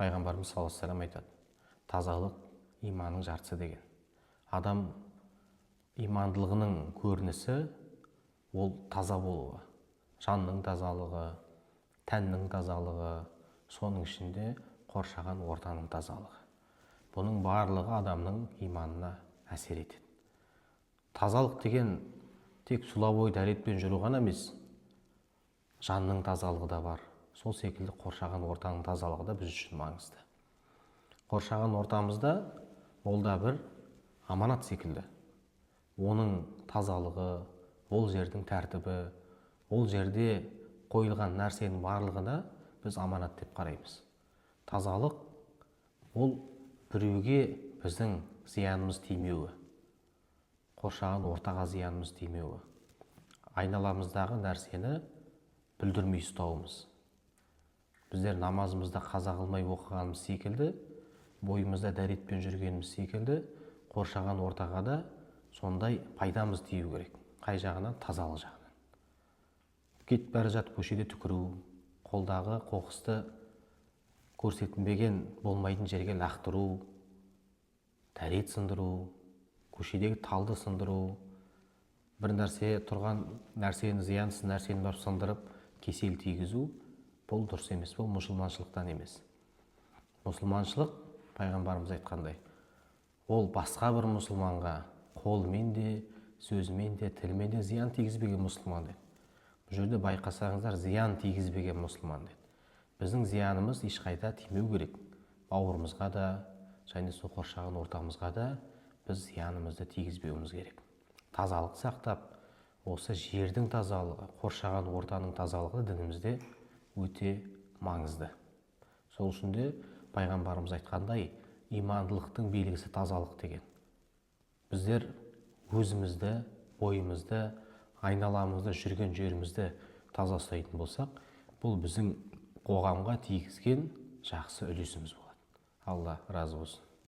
пайғамбарымыз саллаллаху алейхи вассалам айтады, тазалық иманның жартысы деген. Адам имандылығының көрінісі ол таза болуы, жанның тазалығы, тәннің тазалығы, соның ішінде қоршаған ортаның тазалығы. Бұның барлығы адамның иманына әсер етеді. Тазалық деген тек сұлабой дәретпен жүру ғана емес, жанның тазалығы да бар. Сол секілді қоршаған ортаның тазалығы да біз үшін маңызды. Қоршаған ортамызда ол да бір аманат секілді. Оның тазалығы, ол жердің тәртібі, ол жерде қойылған нәрсенің барлығына біз аманат деп қараймыз. Тазалық ол біреуге біздің зиянымыз тимеуі, қоршаған ортаға зиянымыз тимеуі, айналамыздағы нәрсені бүлдірмей ұстауымыз. Біздер намазымызда қаза қылмай оқығанымыз секілді, бойымызда дәретпен жүргеніміз секілді, қоршаған ортаға да сондай пайдамыз тию керек. Қай жағынан? Тазалық жағынан. Кетіп бара жатып көшеде түкіру, қолдағы қоқысты көрсетілмеген болмайтын жерге лақтыру, дәрет сындыру, көшедегі талды сындыру, бір нәрсе тұрған нәрсені, зиянсыз нәрсені барып сындырып, кесел тигізу, бұл дұрыс емес, бұл мұсылманшылықтан емес. Мұсылманшылық, пайғамбарымыз айтқандай, ол басқа бір мұсылманға қолымен де, сөзімен де, тілімен де зиян тигізбеген мұсылман деді. Бұл жерде байқасаңыздар, зиян тигізбеген мұсылман деді. Біздің зиянымыз ешқайда тимеу керек. Бауырымызға да, және сол қоршаған ортамызға да біз зиянымызды тигізбеуіміз керек. Тазалық сақтап, осы жердің тазалығы, қоршаған ортаның тазалығы дінімізде өте маңызды. Сол үшін де пайғамбарымыз айтқандай, имандылықтың белгісі тазалық деген. Біздер өзімізді, бойымызды, айналамызды, жүрген жерімізді таза ұстайтын болсақ, бұл біздің қоғамға тигізген жақсы үлесіміз болады. Алла разы болсын.